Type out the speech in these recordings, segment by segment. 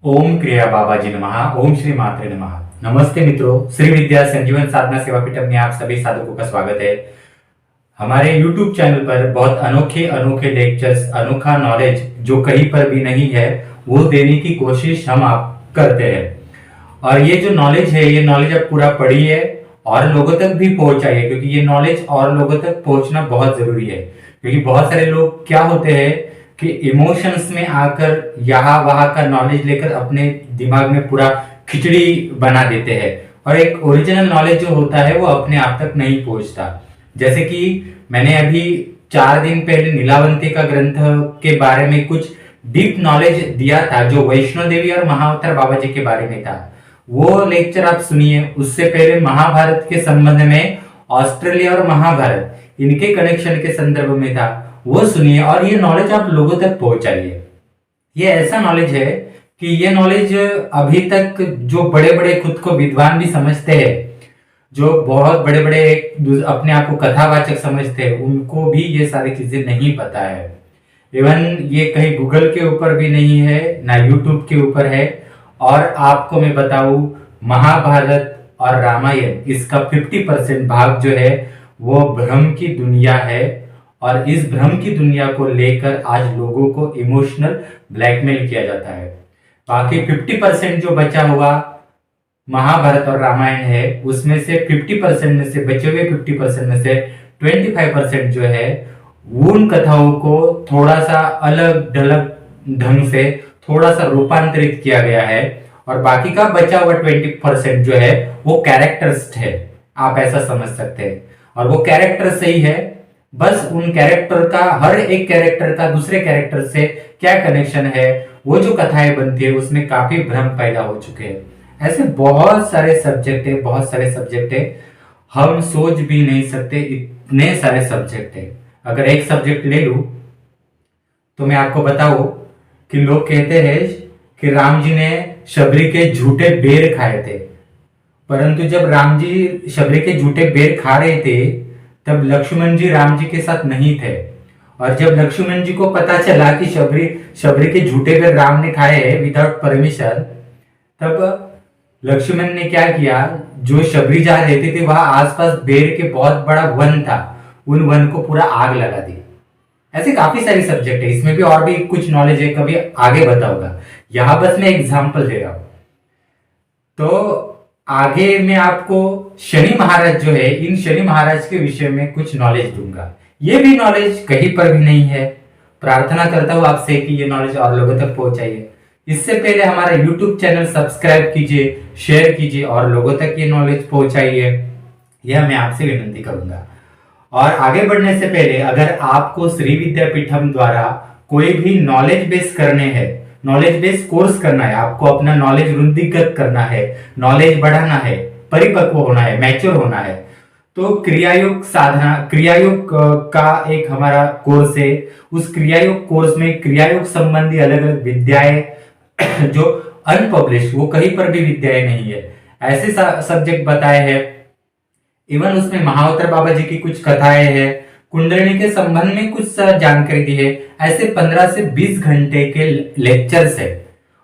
ओम क्रिया बाबाजी नमः। ओम श्री मात्रे नमः। नमस्ते मित्रों, श्री विद्या संजीवन साधना सेवा पीठम में आप सभी साधकों का स्वागत है। हमारे YouTube चैनल पर बहुत अनोखे अनोखे लेक्चर्स, अनोखा नॉलेज जो कहीं पर भी नहीं है वो देने की कोशिश हम आप करते हैं। और ये जो नॉलेज है, ये नॉलेज आप पूरा पढ़िए और लोगों तक भी पहुंचाइए, क्योंकि ये नॉलेज और लोगों तक पहुंचना बहुत जरूरी है। क्योंकि बहुत सारे लोग क्या होते हैं कि इमोशंस में आकर यहाँ वहां का नॉलेज लेकर अपने दिमाग में पूरा खिचड़ी बना देते हैं और एक ओरिजिनल नॉलेज जो होता है वो अपने आप तक नहीं पहुंचता। जैसे कि मैंने अभी 4 दिन पहले नीलावंती का ग्रंथ के बारे में कुछ डीप नॉलेज दिया था, जो वैष्णो देवी और महाअवतार बाबा जी के बारे में था। वो लेक्चर आप सुनिए। उससे पहले महाभारत के संबंध में, ऑस्ट्रेलिया और महाभारत इनके कनेक्शन के संदर्भ में था, वो सुनिए और ये नॉलेज आप लोगों तक पहुंचाइए। ये ऐसा नॉलेज है कि ये नॉलेज अभी तक जो बड़े बड़े खुद को विद्वान भी समझते हैं, जो बहुत बड़े बड़े अपने आप को कथावाचक समझते हैं, उनको भी ये सारी चीजें नहीं पता है। इवन ये कहीं गूगल के ऊपर भी नहीं है, ना यूट्यूब के ऊपर है। और आपको मैं बताऊं, महाभारत और रामायण इसका 50% भाग जो है वो भ्रम की दुनिया है। और इस भ्रम की दुनिया को लेकर आज लोगों को इमोशनल ब्लैकमेल किया जाता है। बाकी 50% जो बचा हुआ महाभारत और रामायण है, उसमें से 50% में से बचे हुए 50% में से 25% जो है उन कथाओं को थोड़ा सा अलग ढलग ढंग से थोड़ा सा रूपांतरित किया गया है। और बाकी का बचा हुआ 20% जो है वो कैरेक्टर्स है, आप ऐसा समझ सकते हैं। और वो कैरेक्टर सही है, बस उन कैरेक्टर का, हर एक कैरेक्टर का दूसरे कैरेक्टर से क्या कनेक्शन है, वो जो कथाएं बनती है उसमें काफी भ्रम पैदा हो चुके हैं। ऐसे बहुत सारे सब्जेक्ट है, बहुत सारे सब्जेक्ट है, हम सोच भी नहीं सकते इतने सारे सब्जेक्ट है। अगर एक सब्जेक्ट ले लूं तो मैं आपको बताऊं कि लोग कहते हैं कि राम जी ने शबरी के झूठे बेर खाए थे, परंतु जब राम जी शबरी के झूठे बेर खा रहे थे तब लक्ष्मण जी राम जी के साथ नहीं थे। और जब लक्ष्मण जी को पता चला कि शबरी के झूठे बेर राम ने खाए हैं विदाउट परमिशन, तब लक्ष्मण ने क्या किया, जो शबरी जहां रहती थी वहां आसपास बेर के बहुत बड़ा वन था, उन वन को पूरा आग लगा दी। ऐसे काफी सारी सब्जेक्ट है, इसमें भी और भी कुछ नॉलेज है, कभी आगे बताऊंगा। यहां बस मैं एग्जाम्पल दे रहा हूं। तो आगे मैं आपको शनि महाराज जो है, इन शनि महाराज के विषय में कुछ नॉलेज दूंगा। ये भी नॉलेज कहीं पर भी नहीं है। प्रार्थना करता हूं आपसे कि ये नॉलेज और लोगों तक पहुंचाइए। इससे पहले हमारा YouTube चैनल सब्सक्राइब कीजिए, शेयर कीजिए और लोगों तक ये नॉलेज पहुंचाइए, यह मैं आपसे विनती करूंगा। और आगे बढ़ने से पहले अगर आपको श्री विद्यापीठम द्वारा कोई भी नॉलेज बेस करने हैं, नॉलेज बेस कोर्स करना है, आपको अपना नॉलेज वृद्धिगत करना है, नॉलेज बढ़ाना है, परिपक्व होना है, मैच्योर होना है, तो क्रियायोग साधना, क्रियायोग का एक हमारा कोर्स है। उस क्रियायोग कोर्स में क्रियायोग संबंधी अलग अलग विद्याएं जो अनपब्लिश, वो कहीं पर भी विद्याएं नहीं है, ऐसे सब्जेक्ट बताए हैं। इवन उसमें महाअवतार बाबा जी की कुछ कथाएं हैं, कुंडलिनी के संबंध में कुछ जानकारी दी है। ऐसे 15 से 20 घंटे के लेक्चर्स है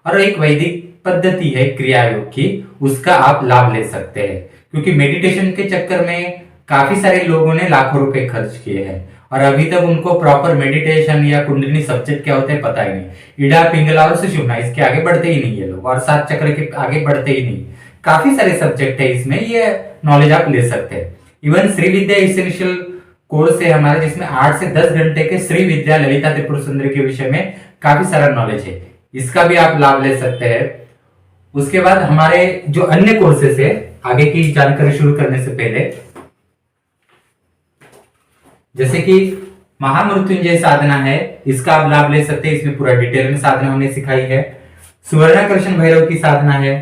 और एक वैदिक पद्धति है क्रियायोग की, उसका आप लाभ ले सकते हैं। क्योंकि मेडिटेशन के चक्कर में काफी सारे लोगों ने लाखों रुपए खर्च किए हैं और अभी तक उनको प्रॉपर मेडिटेशन या कुंडलिनी सब्जेक्ट क्या होता है पता ही नहीं। इड़ा पिंगला और सुषुम्ना, इसके आगे बढ़ते ही नहीं ये लोग, और 7 चक्र के आगे बढ़ते ही नहीं। काफी सारे सब्जेक्ट है इसमें, ये नॉलेज आप ले सकते हैं। इवन श्री विद्या एसेंशियल कोर्स है हमारा, जिसमें 8 से 10 घंटे के श्री विद्या ललिता त्रिपुर सुंदरी के विषय में काफी सारा नॉलेज है, इसका भी आप लाभ ले सकते हैं। उसके बाद हमारे जो अन्य कोर्सेस है, आगे की जानकारी शुरू करने से पहले, जैसे कि महामृत्युंजय साधना है, इसका आप लाभ ले सकते हैं। इसमें पूरा डिटेल में साधना हमने सिखाई है। सुवर्णाकर्षण भैरव की साधना है,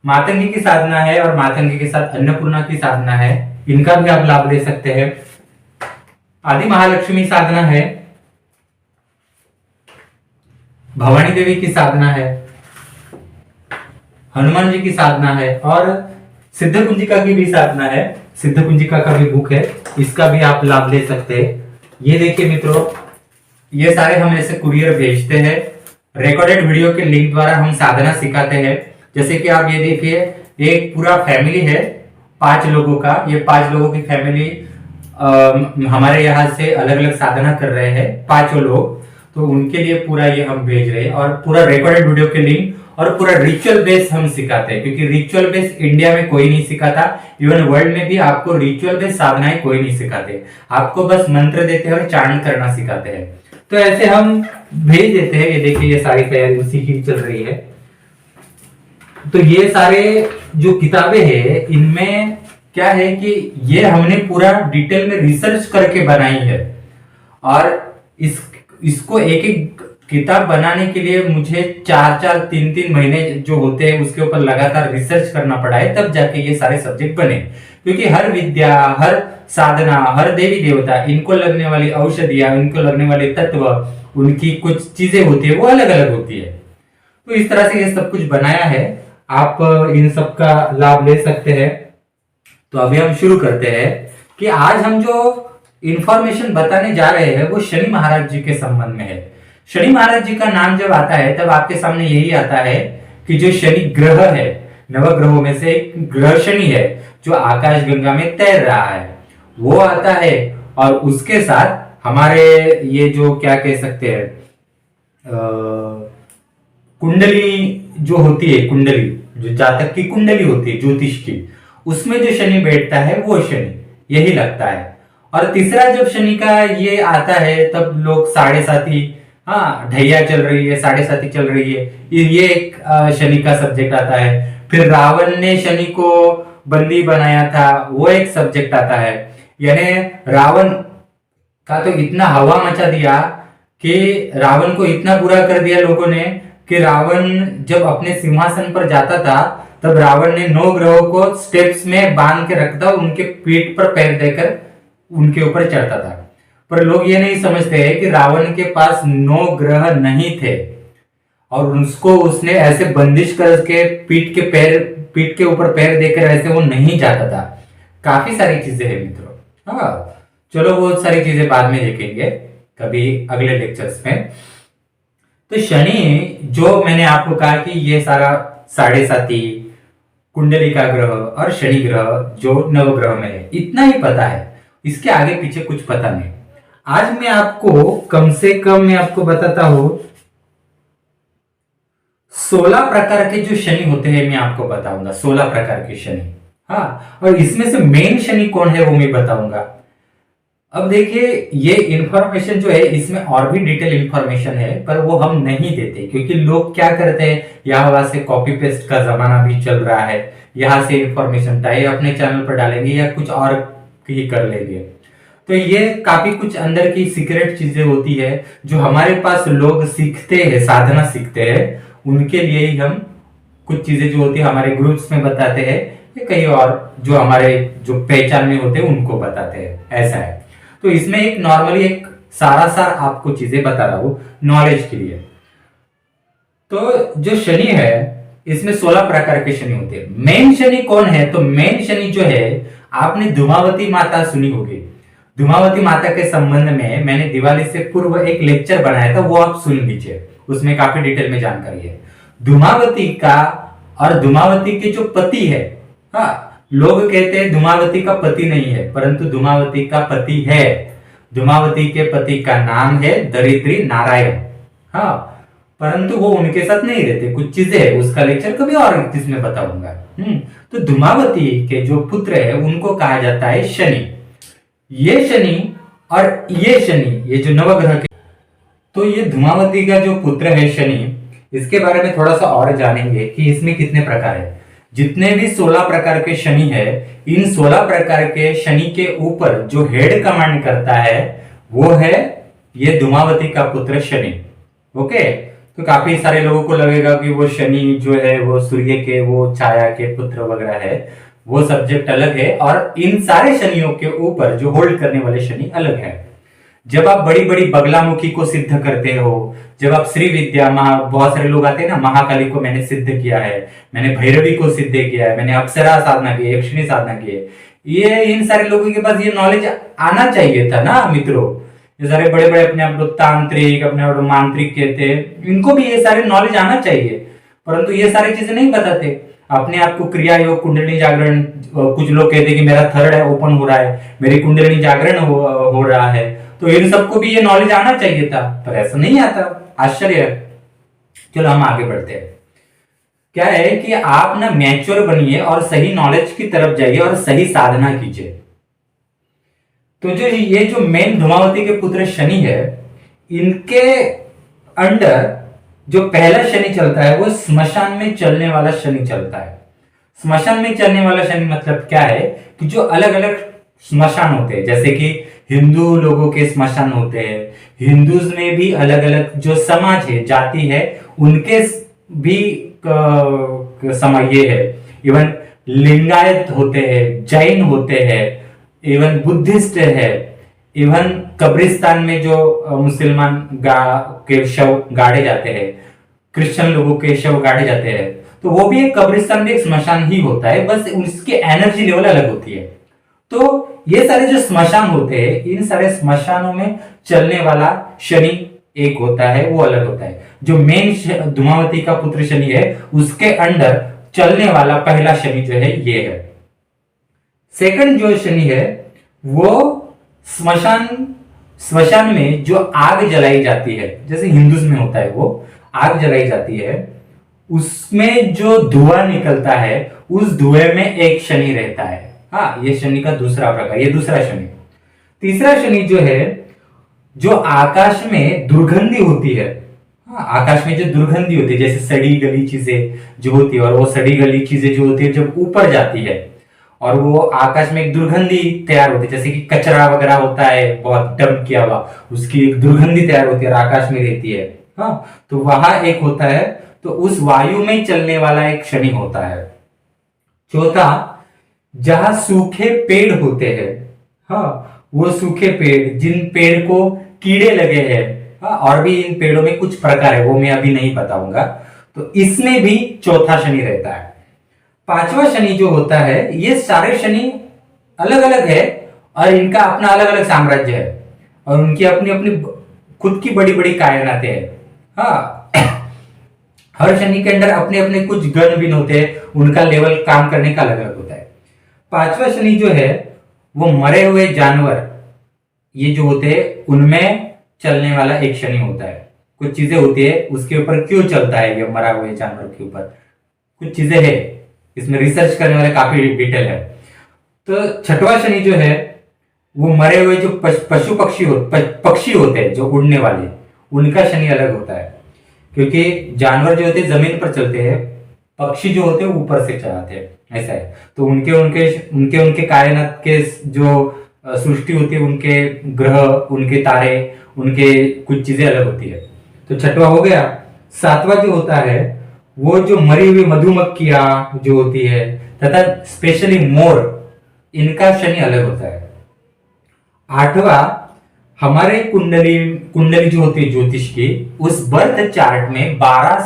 मातंगी की साधना है और मातंगी के साथ अन्नपूर्णा की साधना है, इनका भी आप लाभ ले सकते हैं। आदि महालक्ष्मी साधना है, भवानी देवी की साधना है, हनुमान जी की साधना है और सिद्ध कुंजिका की भी साधना है। सिद्ध कुंजिका का भी बुक है, इसका भी आप लाभ ले सकते हैं। ये देखिए मित्रों, ये सारे हम ऐसे कुरियर भेजते हैं रिकॉर्डेड वीडियो के लिंक द्वारा हम साधना सिखाते हैं। जैसे कि आप ये देखिए, एक पूरा फैमिली है 5 लोगों का। ये 5 लोगों की फैमिली हमारे यहाँ से अलग अलग साधना कर रहे हैं, 5 लोग। तो उनके लिए पूरा ये हम भेज रहे हैं और पूरा रिकॉर्डेड वीडियो के लिंक और पूरा रिचुअल बेस हम सिखाते हैं, क्योंकि रिचुअल बेस इंडिया में कोई नहीं सिखाता। इवन वर्ल्ड में भी आपको रिचुअल बेस साधनाएं कोई नहीं सिखाते। आपको बस मंत्र देते हैं और चांट करना सिखाते हैं। तो ऐसे हम भेज देते हैं। ये देखिए, ये सारी तैयारी उसी की चल रही है। तो ये सारे जो किताबें हैं, इनमें क्या है कि ये हमने पूरा डिटेल में रिसर्च करके बनाई है। और इसको एक एक किताब बनाने के लिए मुझे 4-4, 3-3 महीने जो होते हैं उसके ऊपर लगातार रिसर्च करना पड़ा है, तब जाके ये सारे सब्जेक्ट बने। क्योंकि हर विद्या, हर साधना, हर देवी देवता, इनको लगने वाली औषधियां, इनको लगने वाले तत्व, उनकी कुछ चीजें होती है वो अलग अलग होती है। तो इस तरह से ये सब कुछ बनाया है। आप इन सब का लाभ ले सकते हैं। तो अभी हम शुरू करते हैं कि आज हम जो इंफॉर्मेशन बताने जा रहे हैं वो शनि महाराज जी के संबंध में है। शनि महाराज जी का नाम जब आता है तब आपके सामने यही आता है कि जो शनि ग्रह है, नवग्रहों में से एक ग्रह शनि है जो आकाश गंगा में तैर रहा है, वो आता है। और उसके साथ हमारे ये जो क्या कह सकते हैं, कुंडली जो होती है, कुंडली जो जातक की कुंडली होती है ज्योतिष की, उसमें जो शनि बैठता है वो शनि यही लगता है। और तीसरा जब शनि का ये आता है तब लोग 7.5, हाँ ढैया चल रही है, 7.5 चल रही है, ये एक शनि का सब्जेक्ट आता है। फिर रावण ने शनि को बंदी बनाया था, वो एक सब्जेक्ट आता है। यानी रावण का तो इतना हवा मचा दिया कि रावण को इतना बुरा कर दिया लोगों ने कि रावण जब अपने सिंहासन पर जाता था तब रावण ने 9 ग्रहों को स्टेप्स में बांध के रखता, उनके पीठ पर पैर देकर उनके ऊपर चढ़ता था। पर लोग ये नहीं समझते हैं कि रावण के पास 9 ग्रह नहीं थे और उसको उसने ऐसे बंदिश करके पीठ के ऊपर पैर देकर ऐसे वो नहीं जाता था। काफी सारी चीजें हैं मित्रों। हाँ, चलो वो सारी चीजें बाद में देखेंगे कभी अगले लेक्चर्स में। तो शनि जो मैंने आपको कहा कि ये सारा 7.5 कुंडली का ग्रह और शनि ग्रह जो नवग्रह में है, इतना ही पता है। इसके आगे पीछे कुछ पता नहीं। आज मैं आपको कम से कम मैं आपको बताता हूं 16 प्रकार के जो शनि होते हैं, मैं आपको बताऊंगा 16 प्रकार के शनि। हाँ, और इसमें से मेन शनि कौन है वो मैं बताऊंगा। अब देखिए, ये इंफॉर्मेशन जो है इसमें और भी डिटेल इंफॉर्मेशन है, पर वो हम नहीं देते क्योंकि लोग क्या करते हैं, यहाँ से कॉपी पेस्ट का जमाना भी चल रहा है। यहाँ से इंफॉर्मेशन टाइप अपने चैनल पर डालेंगे या कुछ और ही कर लेंगे। तो ये काफी कुछ अंदर की सीक्रेट चीजें होती है जो हमारे पास लोग सीखते हैं, साधना सीखते हैं, उनके लिए ही हम कुछ चीजें जो होती है हमारे ग्रुप्स में बताते हैं, या कहीं और जो हमारे जो पहचान में होते हैं उनको बताते हैं, ऐसा है। तो इसमें एक नॉर्मली एक सार आपको चीजें बता रहा हूं नॉलेज के लिए। तो जो शनि है इसमें 16 प्रकार के शनि होते हैं। मेन शनि कौन है, तो मेन शनि जो है, आपने धूमावती माता सुनी होगी। धूमावती माता के संबंध में मैंने दिवाली से पूर्व एक लेक्चर बनाया था, वो आप सुन लीजिए, उसमें काफी डिटेल में जानकारी है धूमावती का। और धूमावती के जो पति है, हाँ लोग कहते हैं धूमावती का पति नहीं है, परंतु धूमावती का पति है। धूमावती के पति का नाम है दरिद्री नारायण। हाँ, परंतु वो उनके साथ नहीं रहते, कुछ चीजें है, उसका लेक्चर कभी और इसमें बताऊंगा। तो धूमावती के जो पुत्र है उनको कहा जाता है शनि। ये शनि और ये शनि, ये जो नवग्रह के, तो ये धूमावती का जो पुत्र है शनि, इसके बारे में थोड़ा सा और जानेंगे कि इसमें कितने प्रकार है। जितने भी 16 प्रकार के शनि है, इन 16 प्रकार के शनि के ऊपर जो हेड कमांड करता है वो है ये धूमावती का पुत्र शनि। ओके, तो काफी सारे लोगों को लगेगा कि वो शनि जो है वो सूर्य के वो छाया के पुत्र वगैरह है, वो सब्जेक्ट अलग है। और इन सारे शनियों के ऊपर जो होल्ड करने वाले शनि अलग है। जब आप बड़ी बड़ी बगलामुखी को सिद्ध करते हो, जब आप श्री विद्या बहुत सारे लोग आते हैं ना, महाकाली को मैंने सिद्ध किया है, मैंने भैरवी को सिद्ध किया है, मैंने अप्सरा साधना की है, यक्षिणी साधना की है, ये इन सारे लोगों के पास ये नॉलेज आना चाहिए था ना मित्रों। ये सारे बड़े बड़े अपने आप को तांत्रिक, अपने आप को मांत्रिक कहते हैं, इनको भी ये सारे नॉलेज आना चाहिए, परंतु ये सारी चीजें नहीं बताते। अपने आप को क्रिया योग, कुंडलिनी जागरण, कुछ लोग कहते हैं कि मेरा थर्ड है ओपन हो रहा है, मेरी कुंडलिनी जागरण हो रहा है, तो इन सबको भी ये नॉलेज आना चाहिए था, पर ऐसा नहीं आता। आश्चर्य है। चलो हम आगे बढ़ते हैं। क्या है कि आप ना मैच्योर बनिए और सही नॉलेज की तरफ जाइए और सही साधना कीजिए। तो जो ये जो मेन धूमावती के पुत्र शनि है, इनके अंडर जो पहला शनि चलता है वो स्मशान में चलने वाला शनि चलता है। स्मशान में चलने वाला शनि मतलब क्या है कि जो अलग अलग स्मशान होते हैं, जैसे कि हिंदू लोगों के स्मशान होते हैं, हिंदूज में भी अलग अलग जो समाज है, जाति है, उनके भी समय ये है। इवन लिंगायत होते हैं, जैन होते हैं, इवन बुद्धिस्ट है, इवन कब्रिस्तान में जो मुसलमान के शव गाड़े जाते हैं, क्रिश्चियन लोगों के शव गाड़े जाते हैं, तो वो भी एक कब्रिस्तान भी एक स्मशान ही होता है, बस उसकी एनर्जी लेवल अलग होती है। तो ये सारे जो स्मशान होते हैं, इन सारे स्मशानों में चलने वाला शनि एक होता है, वो अलग होता है। जो मेन धूमावती का पुत्र शनि है, उसके अंडर चलने वाला पहला शनि जो है ये है। सेकंड जो शनि है वो स्मशान में जो आग जलाई जाती है, जैसे हिंदूज में होता है, वो आग जलाई जाती है, उसमें जो धुआं निकलता है, उस धुएं में एक शनि रहता है। हाँ, ये शनि का दूसरा प्रकार, ये दूसरा शनि। तीसरा शनि जो है, जो आकाश में दुर्गंधी होती है। हाँ, आकाश में जो दुर्गंधी होती है, जैसे सड़ी गली चीजें जो होती है, और वो सड़ी गली चीजें जो होती है जब ऊपर जाती है और वो आकाश में एक दुर्गंधी तैयार होती है, जैसे कि कचरा वगैरह होता है बहुत डंप किया हुआ, उसकी एक दुर्गंधी तैयार होती है और आकाश में रहती है। हाँ, तो वहां एक होता है, तो उस वायु में चलने वाला एक शनि होता है। चौथा, जहां सूखे पेड़ होते हैं, हाँ, वो सूखे पेड़, जिन पेड़ को कीड़े लगे हैं, हाँ, और भी इन पेड़ों में कुछ प्रकार है, वो मैं अभी नहीं बताऊंगा, तो इसमें भी चौथा शनि रहता है। पांचवा शनि जो होता है, ये सारे शनि अलग अलग है और इनका अपना अलग अलग साम्राज्य है और उनकी अपनी अपनी खुद की बड़ी बड़ी कायनातें हैं। हाँ, हर शनि के अंदर अपने अपने कुछ गण भी होते हैं, उनका लेवल काम करने का अलग अलग होता है। पांचवा शनि जो है वो मरे हुए जानवर ये जो होते हैं उनमें चलने वाला एक शनि होता है। कुछ चीजें होती है उसके ऊपर क्यों चलता है, ये मरा हुए जानवर के ऊपर कुछ चीजें है, इसमें रिसर्च करने वाले काफी डिटेल है। तो छठवां शनि जो है वो मरे हुए जो पशु पक्षी होते हैं जो उड़ने वाले, उनका शनि अलग होता है, क्योंकि जानवर जो होते हैं जमीन पर चलते हैं, पक्षी जो होते हैं ऊपर से चलाते हैं, ऐसा है। तो उनके उनके उनके उनके कायनात के जो सृष्टि होती है, उनके ग्रह, उनके तारे, उनके कुछ चीजें अलग होती है। तो छठवा हो गया। सातवां जो होता है वो जो मरी हुई मधुमक्खियां जो होती है तथा स्पेशली मोर, इनका शनि अलग होता है। आठवां, हमारे कुंडली जो होती है ज्योतिष की, उस बर्थ चार्ट में 12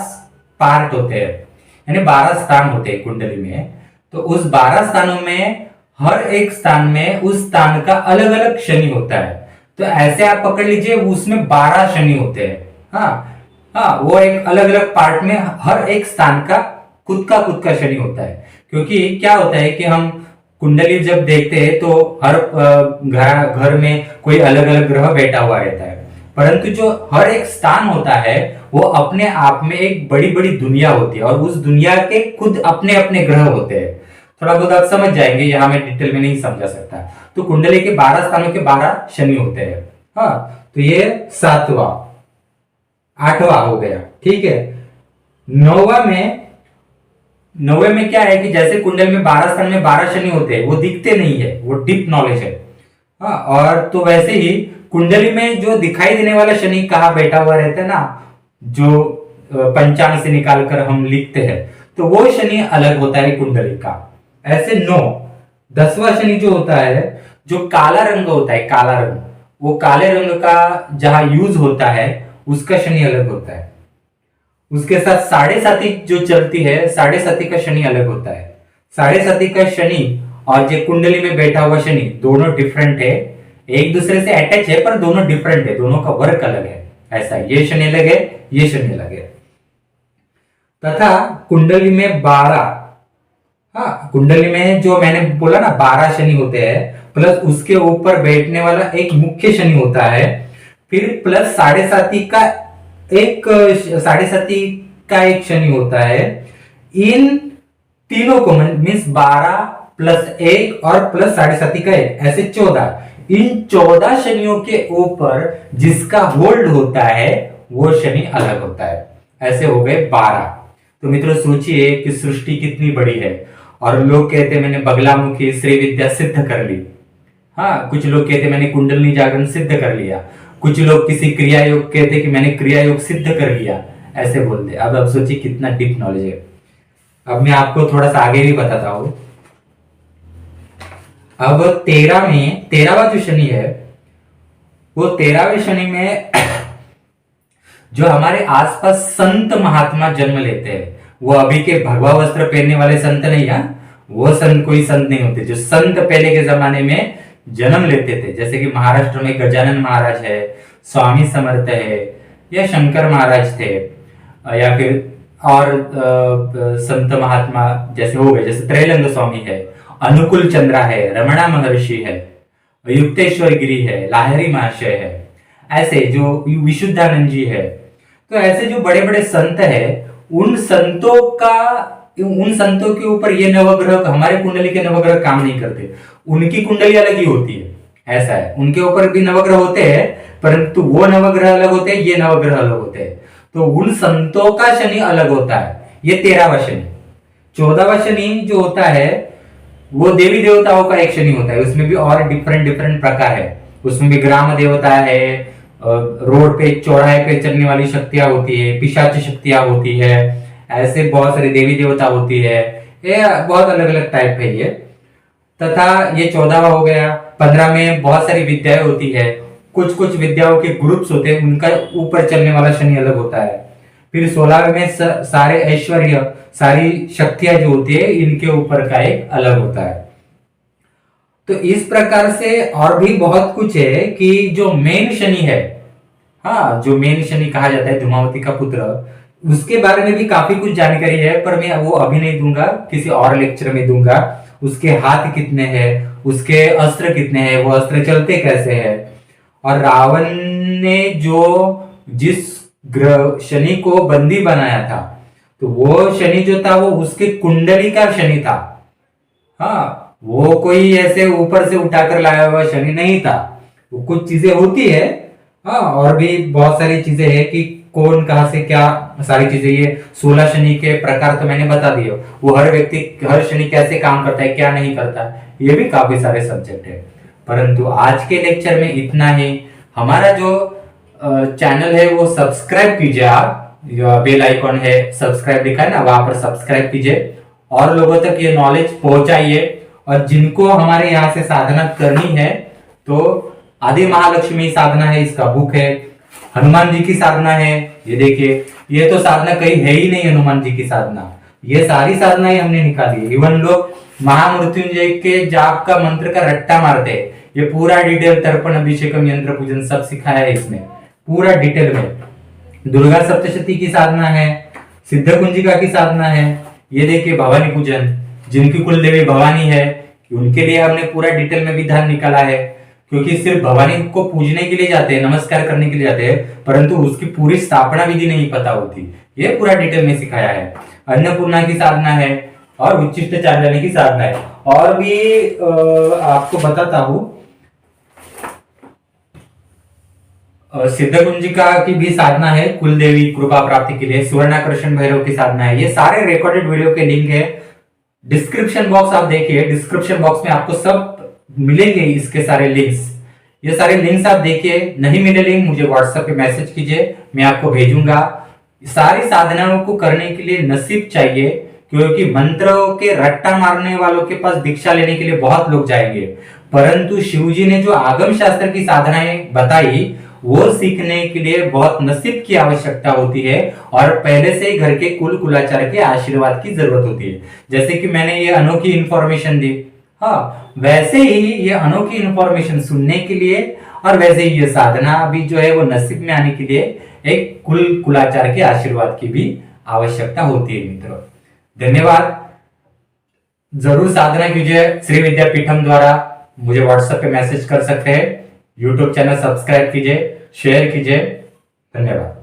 पार्ट होते हैं, यानी 12 स्थान होते हैं कुंडली में। तो उस 12 स्थानों में हर एक स्थान में उस स्थान का अलग अलग शनि होता है। तो ऐसे आप पकड़ लीजिए उसमें 12 शनि होते हैं। हाँ हाँ, वो एक अलग अलग पार्ट में हर एक स्थान का खुद का शनि होता है। क्योंकि क्या होता है कि हम कुंडली जब देखते हैं तो हर घर में कोई अलग अलग ग्रह बैठा हुआ रहता है, परंतु जो हर एक स्थान होता है वो अपने आप में एक बड़ी बड़ी दुनिया होती है और उस दुनिया के खुद अपने अपने ग्रह होते हैं। थोड़ा बहुत आप समझ जाएंगे, यहाँ मैं डिटेल में नहीं समझा सकता। तो कुंडली के 12 स्थानों के 12 शनि होते हैं। हाँ, तो ये 7वां 8वां हो गया, ठीक है। 9वें में क्या है कि जैसे कुंडली में 12 स्थान में 12 शनि होते हैं, वो दिखते नहीं है, वो डीप नॉलेज है। हाँ, और तो वैसे ही कुंडली में जो दिखाई देने वाला शनि कहाँ बैठा हुआ रहता है ना, जो पंचांग से निकालकर हम लिखते हैं, तो वो शनि अलग होता है कुंडली का। ऐसे 9। 10वां शनि जो होता है, जो काला रंग होता है, काला रंग, वो काले रंग का जहां यूज होता है उसका शनि अलग होता है। उसके साथ 7.5 जो चलती है, 7.5 का शनि अलग होता है। 7.5 का शनि और जो कुंडली में बैठा हुआ शनि दोनों डिफरेंट है। एक दूसरे से अटैच है पर दोनों डिफरेंट है, दोनों का वर्क अलग है। ऐसा ये शनि अलग है, ये शनि अलग है। तथा कुंडली में 12, हाँ कुंडली में जो मैंने बोला ना 12 शनि होते हैं, प्लस उसके ऊपर बैठने वाला एक मुख्य शनि होता है, फिर प्लस साढ़े साथी का एक शनि होता है। इन तीनों को मीन्स 12 प्लस 1 और प्लस साढ़े साथी का 1, ऐसे 14। इन 14 शनियों के ऊपर जिसका होल्ड होता है वो शनि अलग होता है। ऐसे हो गए 12। तो मित्रों सोचिए कि सृष्टि कितनी बड़ी है। और लोग कहते हैं मैंने बगलामुखी श्री विद्या सिद्ध कर ली, हाँ कुछ लोग कहते हैं मैंने कुंडली जागरण सिद्ध कर लिया, कुछ लोग किसी क्रिया योग कहते हैं कि मैंने क्रिया योग सिद्ध कर लिया, ऐसे बोलते। अब सोचिए कितना डीप नॉलेज है। अब मैं आपको थोड़ा सा आगे भी बताता हूं। अब 13वां जो शनि है, वो 13वें शनि में जो हमारे आसपास संत महात्मा जन्म लेते हैं, वो अभी के भगवा वस्त्र पहनने वाले संत नहीं है, वो संत कोई संत नहीं होते। जो संत पहले के जमाने में जन्म लेते थे, जैसे कि महाराष्ट्र में गजानन महाराज है, स्वामी समर्थ है, या शंकर महाराज थे, या फिर और संत महात्मा जैसे हो गए, जैसे त्रैलंग स्वामी है, अनुकूल चंद्रा है, रमणा महर्षि है, युक्तेश्वर गिरी है, लाहिरी महाशय है, ऐसे जो विशुद्धानंद जी है। तो ऐसे जो बड़े बड़े संत है, उन संतों के ऊपर ये नवग्रह, हमारे कुंडली के नवग्रह काम नहीं करते, उनकी कुंडली अलग ही होती है। ऐसा है, उनके ऊपर भी नवग्रह होते हैं, परंतु वो नवग्रह अलग होते हैं, ये नवग्रह अलग होते हैं। तो उन संतों का शनि अलग होता है। ये 13वां शनि। 14वां शनि जो होता है वो देवी देवताओं का एक शनि होता है। उसमें भी और डिफरेंट प्रकार है। उसमें भी ग्राम देवता है, रोड पे चौराहे पे चलने वाली शक्तियां होती है, पिशाच शक्तियां होती है, ऐसे बहुत सारी देवी देवता होती है। ये बहुत अलग अलग टाइप है ये। तथा ये 14वां हो गया। 15 में बहुत सारी विद्याएं होती है, कुछ विद्याओं के ग्रुप्स होते हैं, उनका ऊपर चलने वाला शनि अलग होता है। फिर 16 में सारे ऐश्वर्य, सारी शक्तियां जो होती है, इनके ऊपर का एक अलग होता है। तो इस प्रकार से और भी बहुत कुछ है कि जो मेन शनि है, हाँ जो मेन शनि कहा जाता है धूमावती का पुत्र, उसके बारे में भी काफी कुछ जानकारी है, पर मैं वो अभी नहीं दूंगा, किसी और लेक्चर में दूंगा। उसके हाथ कितने हैं, उसके अस्त्र कितने हैं, वो अस्त्र चलते कैसे हैं, और रावण ने जो जिस ग्रह शनि को बंदी बनाया था, तो वो शनि जो था वो उसके कुंडली का शनि था। हाँ वो कोई ऐसे ऊपर से उठाकर लाया हुआ शनि नहीं था। वो कुछ चीजें होती है, हाँ और भी बहुत सारी चीजें है कि कौन कहां से क्या सारी चीजें। ये 16 शनि के प्रकार तो मैंने बता दिए, वो हर व्यक्ति हर शनि कैसे काम करता है, क्या नहीं करता, ये भी काफी सारे सब्जेक्ट है। परंतु आज के लेक्चर में इतना ही। हमारा जो चैनल है वो सब्सक्राइब कीजिए आप, बेल आइकॉन है सब्सक्राइब लिखा है ना, वहां पर सब्सक्राइब कीजिए और लोगों तक ये नॉलेज पहुंचाइए। और जिनको हमारे यहाँ से साधना करनी है, तो आदि महालक्ष्मी साधना है, इसका बुक है। हनुमान जी की साधना है, ये देखिए, ये तो साधना कहीं है ही नहीं हनुमान जी की साधना, ये सारी साधनाएं हमने निकाली है। इवन लोग महामृत्युंजय के जाप का मंत्र का रट्टा मारते हैं, ये पूरा डिटेल तर्पण अभिषेकम यंत्र पूजन सब सिखाया है इसमें पूरा डिटेल में। दुर्गा सप्तशती की साधना है, सिद्ध कुंजिका की साधना है, ये देखिए भवानी पूजन, जिनकी कुल देवी भवानी है उनके लिए हमने पूरा डिटेल में विधान निकाला है। क्योंकि सिर्फ भवानी को पूजने के लिए जाते हैं, नमस्कार करने के लिए जाते हैं, परंतु उसकी पूरी स्थापना विधि नहीं पता होती, ये पूरा डिटेल में सिखाया है। अन्नपूर्णा की साधना है और उच्चिष्ट चांडाली की साधना है। और भी आपको बताता हूं, सिद्ध कुंजिका की भी साधना है, कुलदेवी कृपा प्राप्ति के लिए। सुवर्णाकर्षण भैरव की साधना है। ये सारे रिकॉर्डेड वीडियो के लिंक है डिस्क्रिप्शन बॉक्स, आप देखिए डिस्क्रिप्शन बॉक्स में आपको सब मिलेंगे, इसके सारे लिंक्स, ये सारे लिंक्स आप देखिए। नहीं मिले लिंक मुझे व्हाट्सएप पे मैसेज कीजिए, मैं आपको भेजूंगा। सारी साधनाओं को करने के लिए नसीब चाहिए, क्योंकि मंत्रों के रट्टा मारने वालों के पास दीक्षा लेने के लिए बहुत लोग जाएंगे, परंतु शिवजी ने जो आगम शास्त्र की साधनाएं बताई वो सीखने के लिए बहुत नसीब की आवश्यकता होती है, और पहले से ही घर के कुल कुलाचार के आशीर्वाद की जरूरत होती है। जैसे कि मैंने ये अनोखी इंफॉर्मेशन दी, हाँ, वैसे ही ये अनोखी इंफॉर्मेशन सुनने के लिए और वैसे ही ये साधना भी जो है वो नसीब में आने के लिए एक कुलाचार के आशीर्वाद की भी आवश्यकता होती है मित्रों। धन्यवाद। जरूर साधना कीजिए। श्री विद्यापीठम द्वारा मुझे व्हाट्सएप पे मैसेज कर सकते हैं। यूट्यूब चैनल सब्सक्राइब कीजिए, शेयर कीजिए। धन्यवाद।